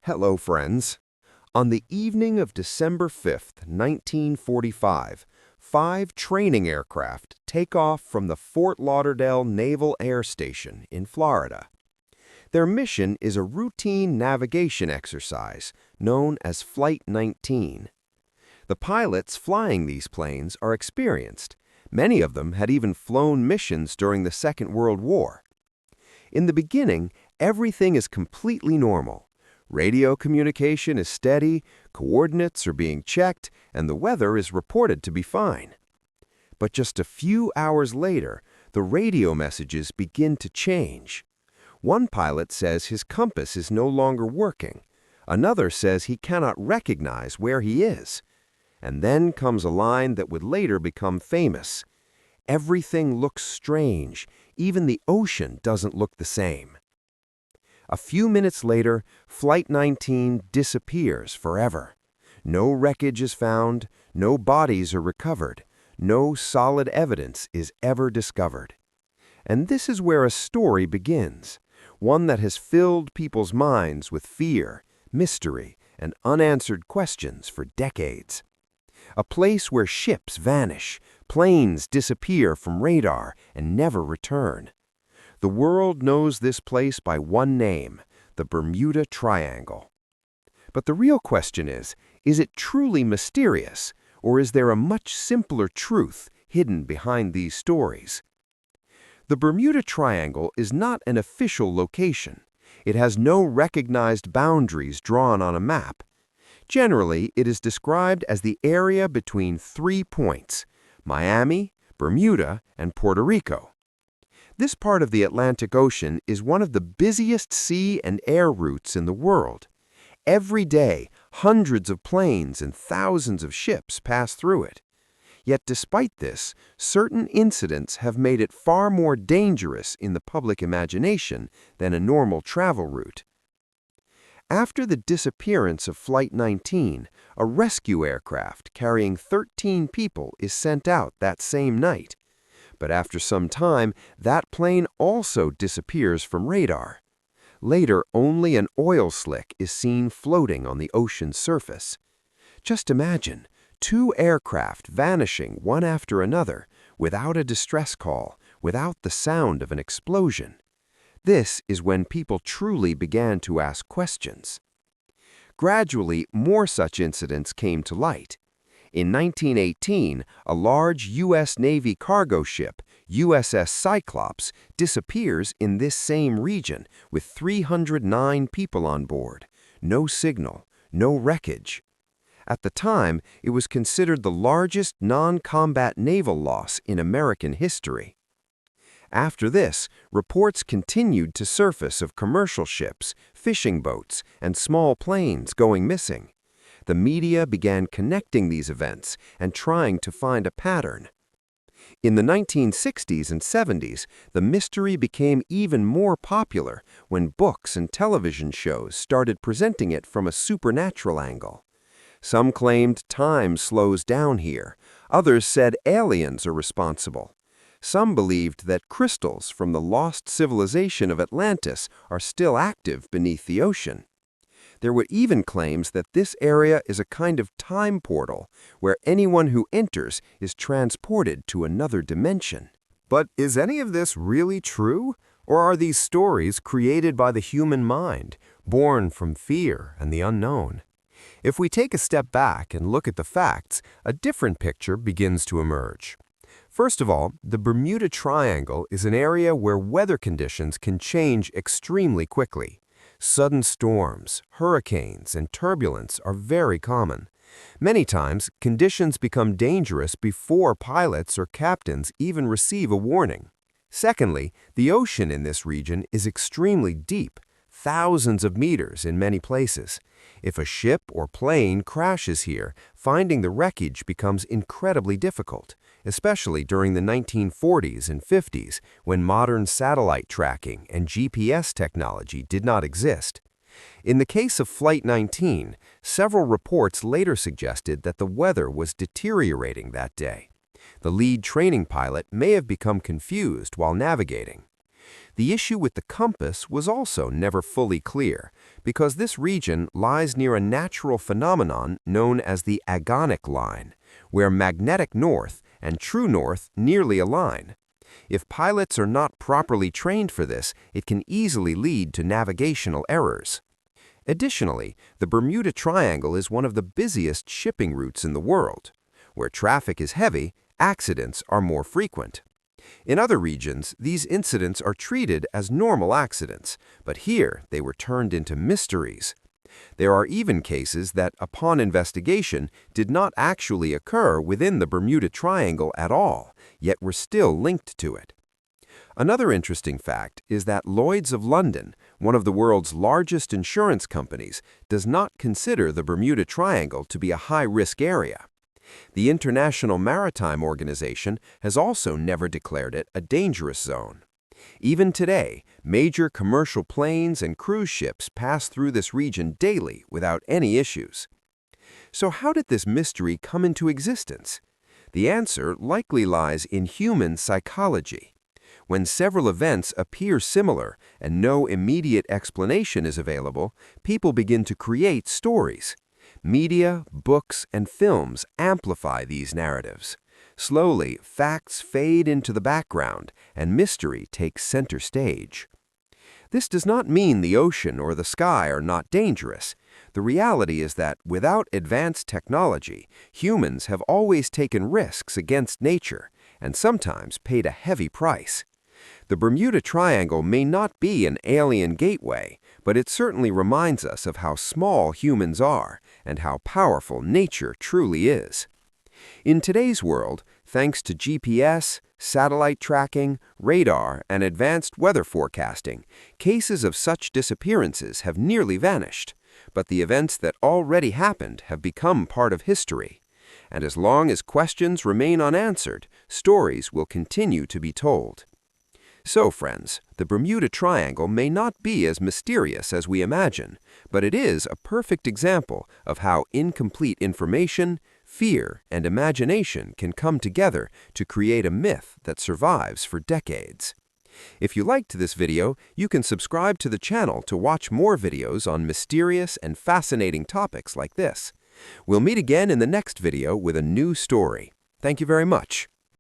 Hello, friends. On the evening of December 5th, 1945, 5 training aircraft take off from the Fort Lauderdale Naval Air Station in Florida. Their mission is a routine navigation exercise known as Flight 19. The pilots flying these planes are experienced. Many of them had even flown missions during the Second World War. In the beginning, everything is completely normal. Radio communication is steady, coordinates are being checked, and the weather is reported to be fine. But just a few hours later, the radio messages begin to change. One pilot says his compass is no longer working. Another says he cannot recognize where he is. And then comes a line that would later become famous. Everything looks strange. Even the ocean doesn't look the same. A few minutes later, Flight 19 disappears forever. No wreckage is found, no bodies are recovered, no solid evidence is ever discovered. And this is where a story begins, one that has filled people's minds with fear, mystery, and unanswered questions for decades. A place where ships vanish, planes disappear from radar and never return. The world knows this place by one name, the Bermuda Triangle. But the real question is it truly mysterious, or is there a much simpler truth hidden behind these stories? The Bermuda Triangle is not an official location. It has no recognized boundaries drawn on a map. Generally, it is described as the area between 3 points: Miami, Bermuda, and Puerto Rico. This part of the Atlantic Ocean is one of the busiest sea and air routes in the world. Every day, hundreds of planes and thousands of ships pass through it. Yet despite this, certain incidents have made it far more dangerous in the public imagination than a normal travel route. After the disappearance of Flight 19, a rescue aircraft carrying 13 people is sent out that same night. But after some time, that plane also disappears from radar. Later, only an oil slick is seen floating on the ocean's surface. Just imagine, 2 aircraft vanishing one after another, without a distress call, without the sound of an explosion. This is when people truly began to ask questions. Gradually, more such incidents came to light. In 1918, a large U.S. Navy cargo ship, USS Cyclops, disappears in this same region with 309 people on board. No signal, no wreckage. At the time, it was considered the largest non-combat naval loss in American history. After this, reports continued to surface of commercial ships, fishing boats, and small planes going missing. The media began connecting these events and trying to find a pattern. In the 1960s and 70s, the mystery became even more popular when books and television shows started presenting it from a supernatural angle. Some claimed time slows down here. Others said aliens are responsible. Some believed that crystals from the lost civilization of Atlantis are still active beneath the ocean. There were even claims that this area is a kind of time portal where anyone who enters is transported to another dimension. But is any of this really true? Or are these stories created by the human mind, born from fear and the unknown? If we take a step back and look at the facts, a different picture begins to emerge. First of all, the Bermuda Triangle is an area where weather conditions can change extremely quickly. Sudden storms, hurricanes, and turbulence are very common. Many times, conditions become dangerous before pilots or captains even receive a warning. Secondly, the ocean in this region is extremely deep, thousands of meters in many places. If a ship or plane crashes here, finding the wreckage becomes incredibly difficult, especially during the 1940s and 50s when modern satellite tracking and GPS technology did not exist. In the case of Flight 19, several reports later suggested that the weather was deteriorating that day. The lead training pilot may have become confused while navigating. The issue with the compass was also never fully clear, because this region lies near a natural phenomenon known as the agonic line, where magnetic north and true north nearly align. If pilots are not properly trained for this, it can easily lead to navigational errors. Additionally, the Bermuda Triangle is one of the busiest shipping routes in the world. Where traffic is heavy, accidents are more frequent. In other regions, these incidents are treated as normal accidents, but here they were turned into mysteries. There are even cases that, upon investigation, did not actually occur within the Bermuda Triangle at all, yet were still linked to it. Another interesting fact is that Lloyd's of London, one of the world's largest insurance companies, does not consider the Bermuda Triangle to be a high-risk area. The International Maritime Organization has also never declared it a dangerous zone. Even today, major commercial planes and cruise ships pass through this region daily without any issues. So how did this mystery come into existence? The answer likely lies in human psychology. When several events appear similar and no immediate explanation is available, people begin to create stories. Media, books, and films amplify these narratives. Slowly, facts fade into the background, and mystery takes center stage. This does not mean the ocean or the sky are not dangerous. The reality is that without advanced technology, humans have always taken risks against nature, and sometimes paid a heavy price. The Bermuda Triangle may not be an alien gateway, but it certainly reminds us of how small humans are and how powerful nature truly is. In today's world, thanks to GPS, satellite tracking, radar, and advanced weather forecasting, cases of such disappearances have nearly vanished. But the events that already happened have become part of history. And as long as questions remain unanswered, stories will continue to be told. So, friends, the Bermuda Triangle may not be as mysterious as we imagine, but it is a perfect example of how incomplete information, fear, and imagination can come together to create a myth that survives for decades. If you liked this video, you can subscribe to the channel to watch more videos on mysterious and fascinating topics like this. We'll meet again in the next video with a new story. Thank you very much.